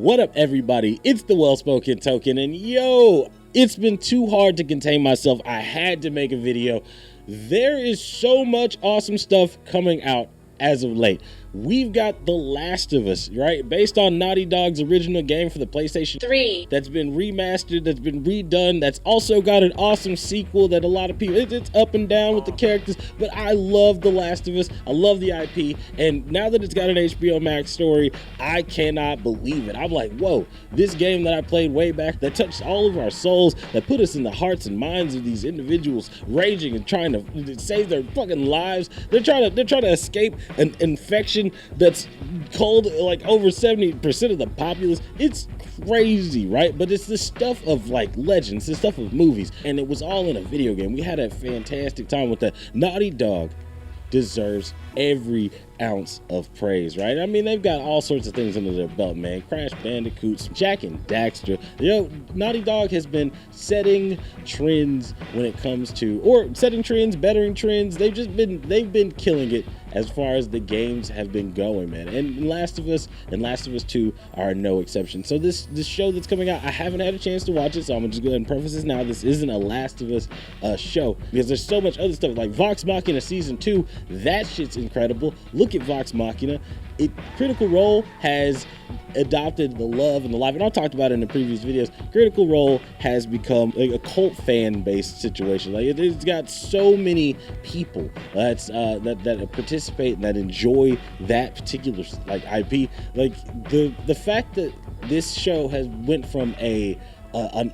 What up, everybody? It's the Well-Spoken Token, and yo, it's been too hard to contain myself. I had to make a video. There is so much awesome stuff coming out as of late. We've got The Last of Us, right? Based on Naughty Dog's original game for the PlayStation 3. That's been remastered, that's been redone, that's also got an awesome sequel that a lot of people, it's up and down with the characters, but I love The Last of Us. I love the IP, and now that it's got an HBO Max story, I cannot believe it. I'm like, whoa, this game that I played way back, that touched all of our souls, that put us in the hearts and minds of these individuals raging and trying to save their fucking lives. They're trying to escape an infection that's culled like over 70% of the populace. It's crazy, right? But it's the stuff of like legends, the stuff of movies, and it was all in a video game. We had a fantastic time with that. Naughty Dog deserves every ounce of praise, right? I mean, they've got all sorts of things under their belt, man. Crash Bandicoots, Jak and Daxter. Naughty Dog has been setting trends when it comes to, or setting trends, bettering trends. They've been killing it as far as the games have been going, man. And Last of Us and Last of Us 2 are no exception. So this show that's coming out, I haven't had a chance to watch it, so I'm gonna just go ahead and preface this now. This isn't a Last of Us show, because there's so much other stuff like Vox Machina season 2. That shit's incredible. Look at Vox Machina. Critical Role has adopted the love and the life, and I've talked about it in the previous videos. Critical Role has become like a cult fan based situation. Like it's got so many people that participate and that enjoy that particular like IP. Like the fact that this show has went from an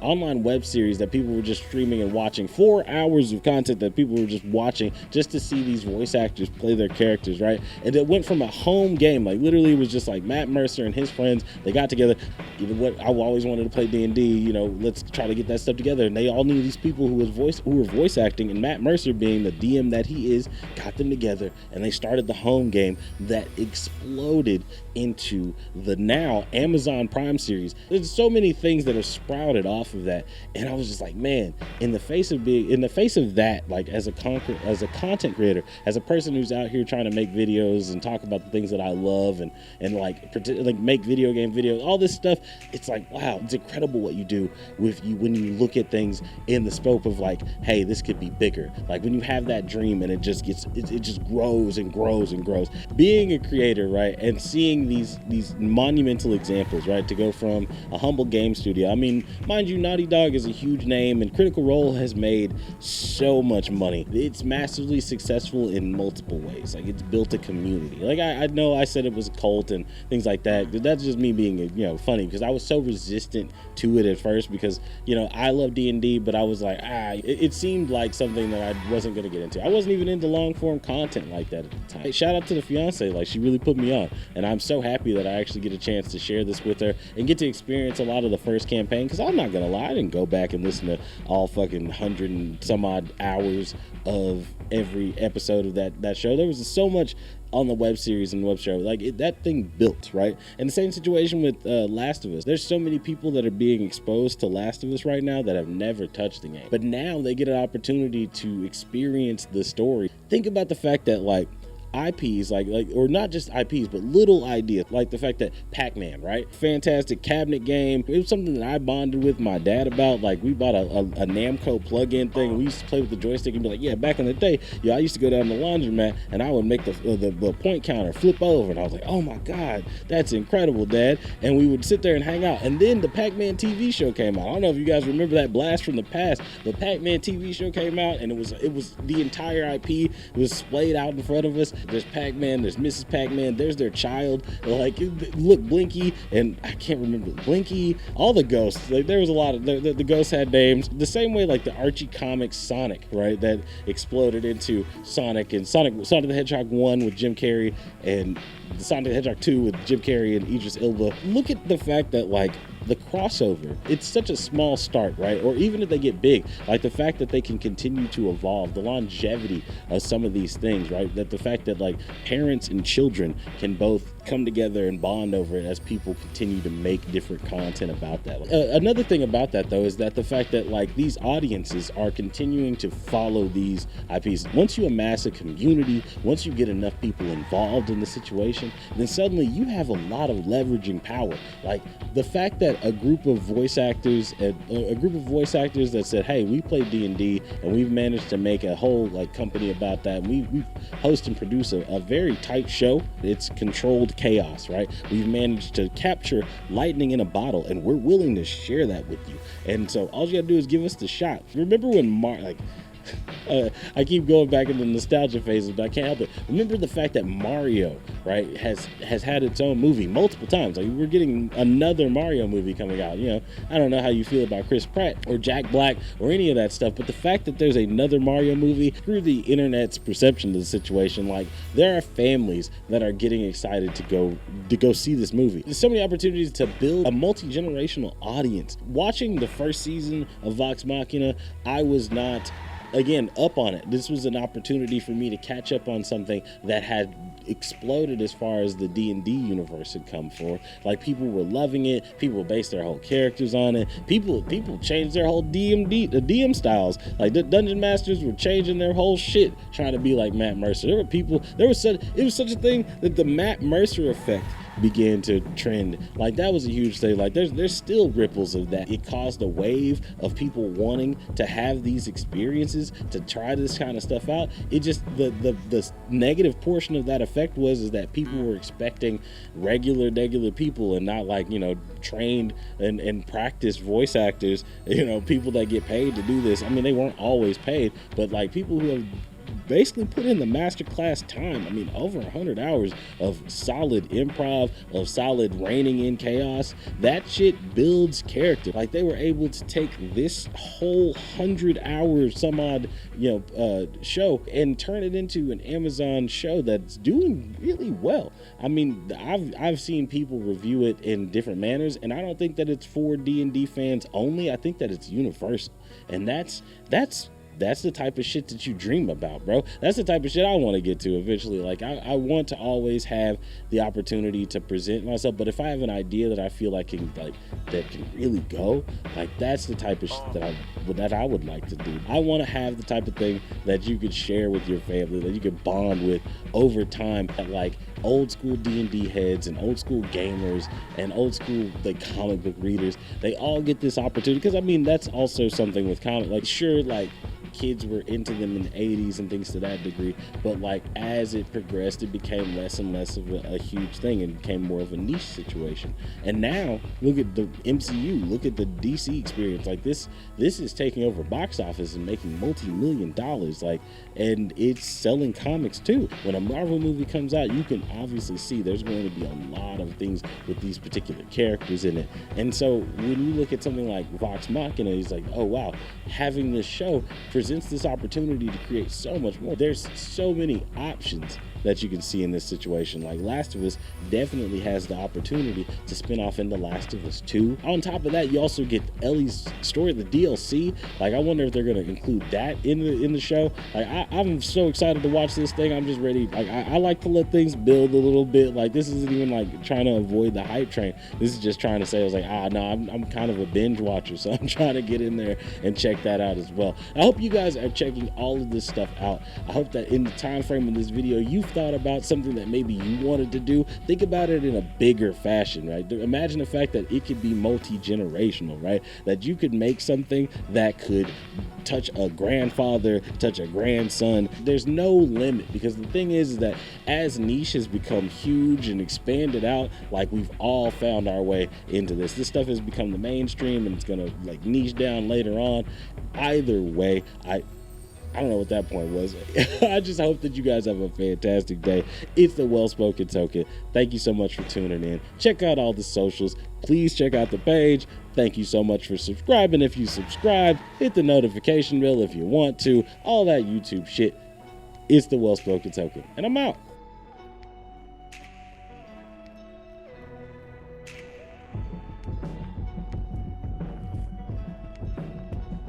online web series that people were just streaming and watching, 4 hours of content that people were just watching just to see these voice actors play their characters, right? And it went from a home game, like literally it was just like Matt Mercer and his friends, they got together. You know what, I always wanted to play D&D, you know, let's try to get that stuff together. And they all knew these people who were voice acting, and Matt Mercer, being the DM that he is, got them together and they started the home game that exploded into the now Amazon Prime series. There's so many things that are sprouted off of that, and I was just like, man, in the face of that, like as a content creator, as a person who's out here trying to make videos and talk about the things that I love and like make video game videos, all this stuff, it's like, wow, it's incredible what you do when you look at things in the scope of like, hey, this could be bigger. Like when you have that dream and it just grows and grows and grows. Being a creator, right, and seeing these monumental examples, right, to go from a humble game studio. I mean, mind you, Naughty Dog is a huge name, and Critical Role has made so much money. It's massively successful in multiple ways. Like it's built a community. Like I know I said it was a cult and things like that. That's just me being funny, because I was so resistant to it at first, because I love D&D, but I was like, it seemed like something that I wasn't gonna get into. I wasn't even into long form content like that at the time. Hey, shout out to the fiance, like she really put me on, and I'm so happy that I actually get a chance to share this with her and get to experience a lot of the first campaign, because I'm not gonna lie, I didn't go back and listen to all fucking 100 and some odd hours of every episode of that show. There was so much on the web series and web show, like that thing built, right? And the same situation with Last of Us. There's so many people that are being exposed to Last of Us right now that have never touched the game, but now they get an opportunity to experience the story. Think about the fact that like IPs, like or not just IPs, but little ideas, like the fact that Pac-Man, right? Fantastic cabinet game. It was something that I bonded with my dad about. Like we bought a Namco plug-in thing, and we used to play with the joystick and be like, yeah, back in the day, I used to go down the laundromat and I would make the point counter flip over, and I was like, oh my God, that's incredible, Dad. And we would sit there and hang out. And then the Pac-Man TV show came out. I don't know if you guys remember that blast from the past. The Pac-Man TV show came out, and it was the entire IP. It was splayed out in front of us. There's Pac-Man, there's Mrs. Pac-Man, there's their child, like look, Blinky, and I can't remember Blinky, all the ghosts, like there was a lot of the ghosts had names, the same way like the Archie comics Sonic, right, that exploded into Sonic the Hedgehog 1 with Jim Carrey, and Sonic the Hedgehog 2 with Jim Carrey and Idris Elba. Look at the fact that like the crossover, it's such a small start, right? Or even if they get big, like the fact that they can continue to evolve, the longevity of some of these things, right? That the fact that like parents and children can both come together and bond over it as people continue to make different content about that. Another thing about that though is that the fact that like these audiences are continuing to follow these IPs. Once you amass a community, once you get enough people involved in the situation, then suddenly you have a lot of leveraging power. Like the fact that a group of voice actors that said, hey, we play D&D and we've managed to make a whole like company about that. We host and produce a very tight show. It's controlled chaos, right? We've managed to capture lightning in a bottle and we're willing to share that with you. And so all you gotta do is give us the shot. Remember when I keep going back in the nostalgia phases, but I can't help it. Remember the fact that Mario, right, has had its own movie multiple times. Like we're getting another Mario movie coming out. You know, I don't know how you feel about Chris Pratt or Jack Black or any of that stuff, but the fact that there's another Mario movie, through the internet's perception of the situation, like there are families that are getting excited to go see this movie. There's so many opportunities to build a multi-generational audience. Watching the first season of Vox Machina, I was not again up on it. This was an opportunity for me to catch up on something that had exploded as far as the D&D universe had come forth. Like people were loving it, people based their whole characters on it, people changed their whole DM styles. Like the dungeon masters were changing their whole shit trying to be like Matt Mercer. It was such a thing that the Matt Mercer effect began to trend. Like that was a huge thing. Like there's still ripples of that. It caused a wave of people wanting to have these experiences, to try this kind of stuff out. It just the negative portion of that effect is that people were expecting regular people and not like, you know, trained and practiced voice actors, you know, people that get paid to do this. I mean, they weren't always paid, but like people who have basically put in the masterclass time. I mean, over 100 hours of solid improv, of solid reining in chaos. That shit builds character. Like they were able to take this whole 100 hours some odd, you know, show and turn it into an Amazon show that's doing really well. I mean, I've seen people review it in different manners, and I don't think that it's for D&D fans only. I think that it's universal, and that's the type of shit that you dream about, bro. That's the type of shit I want to get to eventually. Like I want to always have the opportunity to present myself, but if I have an idea that I feel like that can really go, like that's the type of shit that I would like to do. I want to have the type of thing that you could share with your family, that you could bond with over time. Like old school D&D heads and old school gamers and old school like comic book readers, they all get this opportunity. Because I mean, that's also something with comic, like sure, like kids were into them in the 80s and things to that degree, but like as it progressed, it became less and less of a huge thing and became more of a niche situation. And now look at the MCU, look at the DC experience. Like this is taking over box office and making multi-million dollars, like, and it's selling comics too. When a Marvel movie comes out, you can obviously see there's going to be a lot of things with these particular characters in it. And so when you look at something like Vox Machina, it's like, oh wow, having this show presents this opportunity to create so much more. There's so many options that you can see in this situation. Like Last of Us definitely has the opportunity to spin off into Last of Us 2. On top of that, you also get Ellie's story, the DLC. Like I wonder if they're gonna include that in the show. Like I'm so excited to watch this thing. I'm just ready. Like I like to let things build a little bit. Like this isn't even like trying to avoid the hype train. This is just trying to say, I was like, no, I'm kind of a binge watcher, so I'm trying to get in there and check that out as well. I hope you guys are checking all of this stuff out. I hope that in the time frame of this video, you've thought about something that maybe you wanted to do. Think about it in a bigger fashion, right? Imagine the fact that it could be multi-generational, right? That you could make something that could touch a grandfather, touch a grandson. There's no limit, because the thing is that as niche has become huge and expanded out, like we've all found our way into this. This stuff has become the mainstream, and it's gonna like niche down later on. Either way, I don't know what that point was. I just hope that you guys have a fantastic day. It's the Well-Spoken Token. Thank you so much for tuning in. Check out all the socials. Please check out the page. Thank you so much for subscribing. If you subscribe, hit the notification bell if you want to. All that YouTube shit. It's the Well-Spoken Token. And I'm out.